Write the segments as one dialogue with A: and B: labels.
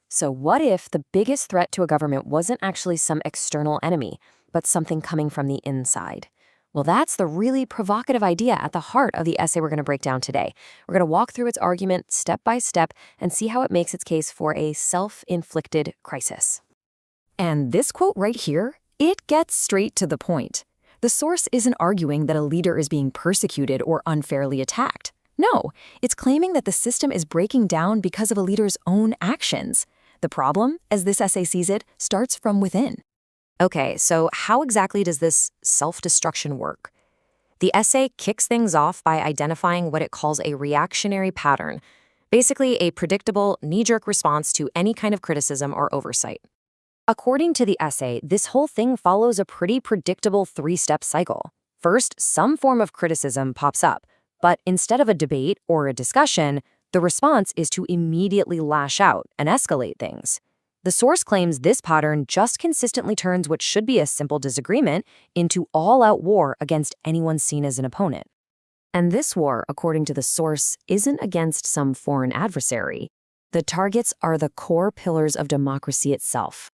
A: So what if the biggest threat to a government wasn't actually some external enemy, but something coming from the inside? Well, that's the really provocative idea at the heart of the essay we're going to break down today. We're going to walk through its argument step by step and see how it makes its case for a self-inflicted crisis. And this quote right here, it gets straight to the point. The source isn't arguing that a leader is being persecuted or unfairly attacked. No, it's claiming that the system is breaking down because of a leader's own actions. The problem, as this essay sees it, starts from within. Okay, so how exactly does this self-destruction work? The essay kicks things off by identifying what it calls a reactionary pattern, basically a predictable, knee-jerk response to any kind of criticism or oversight. According to the essay, this whole thing follows a pretty predictable three-step cycle. First, some form of criticism pops up, but instead of a debate or a discussion, the response is to immediately lash out and escalate things. The source claims this pattern just consistently turns what should be a simple disagreement into all-out war against anyone seen as an opponent. And this war, according to the source, isn't against some foreign adversary. The targets are the core pillars of democracy itself.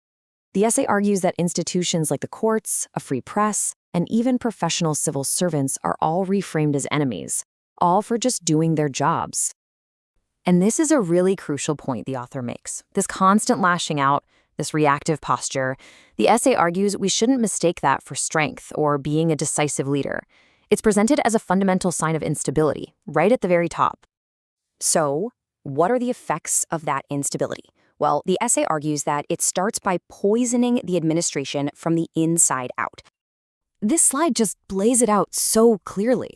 A: The essay argues that institutions like the courts, a free press, and even professional civil servants are all reframed as enemies, all for just doing their jobs. And this is a really crucial point the author makes. This constant lashing out, this reactive posture, the essay argues we shouldn't mistake that for strength or being a decisive leader. It's presented as a fundamental sign of instability, right at the very top. So, what are the effects of that instability? Well, the essay argues that it starts by poisoning the administration from the inside out. This slide just lays it out so clearly.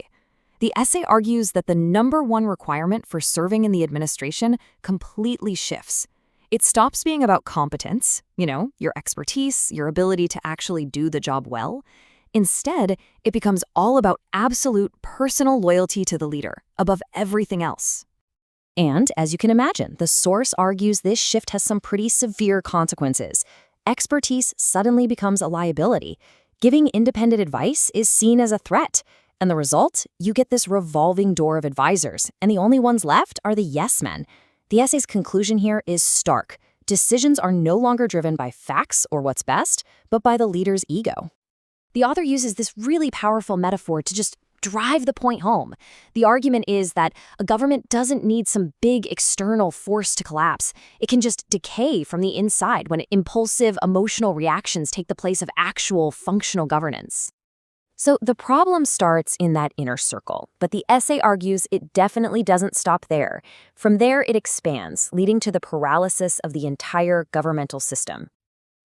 A: The essay argues that the number one requirement for serving in the administration completely shifts. It stops being about competence, your expertise, your ability to actually do the job well. Instead, it becomes all about absolute personal loyalty to the leader, above everything else. And, as you can imagine, the source argues this shift has some pretty severe consequences. Expertise suddenly becomes a liability. Giving independent advice is seen as a threat. And the result? You get this revolving door of advisors, and the only ones left are the yes men. The essay's conclusion here is stark. Decisions are no longer driven by facts or what's best, but by the leader's ego. The author uses this really powerful metaphor to just drive the point home. The argument is that a government doesn't need some big external force to collapse. It can just decay from the inside when impulsive, emotional reactions take the place of actual, functional governance. So the problem starts in that inner circle, but the essay argues it definitely doesn't stop there. From there, it expands, leading to the paralysis of the entire governmental system.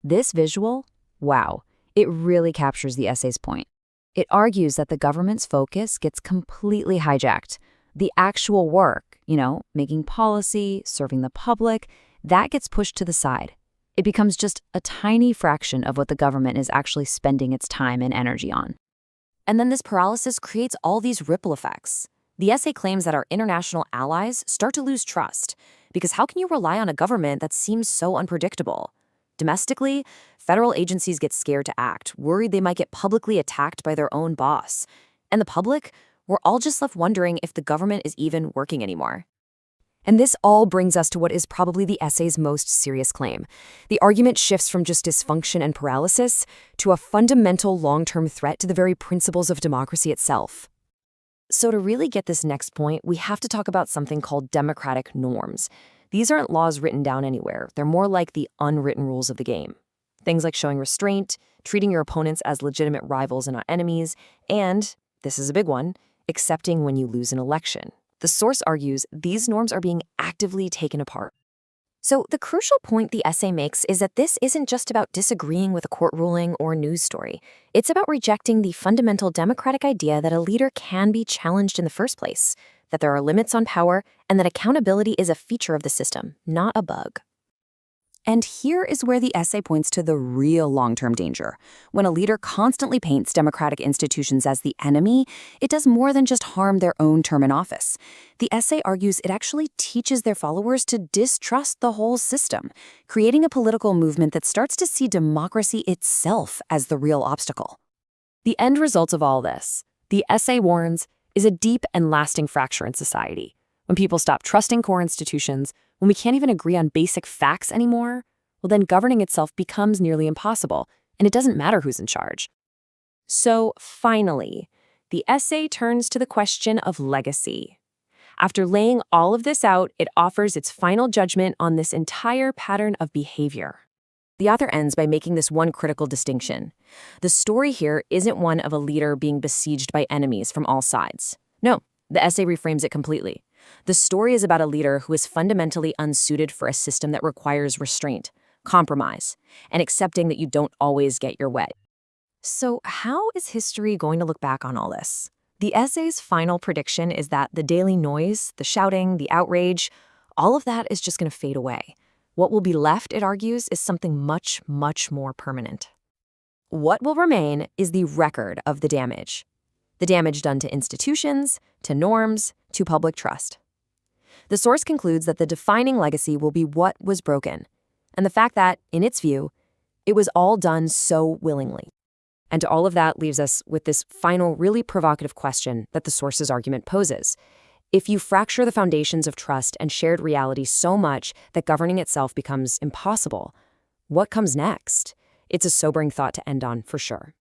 A: This visual, wow, it really captures the essay's point. It argues that the government's focus gets completely hijacked. The actual work, making policy, serving the public, that gets pushed to the side. It becomes just a tiny fraction of what the government is actually spending its time and energy on. And then this paralysis creates all these ripple effects. The essay claims that our international allies start to lose trust, because how can you rely on a government that seems so unpredictable? Domestically, federal agencies get scared to act, worried they might get publicly attacked by their own boss. And the public, we're all just left wondering if the government is even working anymore. And this all brings us to what is probably the essay's most serious claim. The argument shifts from just dysfunction and paralysis to a fundamental long-term threat to the very principles of democracy itself. So to really get this next point, we have to talk about something called democratic norms. These aren't laws written down anywhere. They're more like the unwritten rules of the game. Things like showing restraint, treating your opponents as legitimate rivals and not enemies, and, this is a big one, accepting when you lose an election. The source argues these norms are being actively taken apart. So the crucial point the essay makes is that this isn't just about disagreeing with a court ruling or news story. It's about rejecting the fundamental democratic idea that a leader can be challenged in the first place, that there are limits on power, and that accountability is a feature of the system, not a bug. And here is where the essay points to the real long-term danger. When a leader constantly paints democratic institutions as the enemy, it does more than just harm their own term in office. The essay argues it actually teaches their followers to distrust the whole system, creating a political movement that starts to see democracy itself as the real obstacle. The end result of all this, the essay warns, is a deep and lasting fracture in society. When people stop trusting core institutions, when we can't even agree on basic facts anymore, well, then governing itself becomes nearly impossible, and it doesn't matter who's in charge. So, finally, the essay turns to the question of legacy. After laying all of this out, it offers its final judgment on this entire pattern of behavior. The author ends by making this one critical distinction. The story here isn't one of a leader being besieged by enemies from all sides. No, the essay reframes it completely. The story is about a leader who is fundamentally unsuited for a system that requires restraint, compromise, and accepting that you don't always get your way. So, how is history going to look back on all this? The essay's final prediction is that the daily noise, the shouting, the outrage, all of that is just going to fade away. What will be left, it argues, is something much, much more permanent. What will remain is the record of the damage done to institutions, to norms, to public trust. The source concludes that the defining legacy will be what was broken, and the fact that, in its view, it was all done so willingly. And all of that leaves us with this final, really provocative question that the source's argument poses. If you fracture the foundations of trust and shared reality so much that governing itself becomes impossible, what comes next? It's a sobering thought to end on, for sure.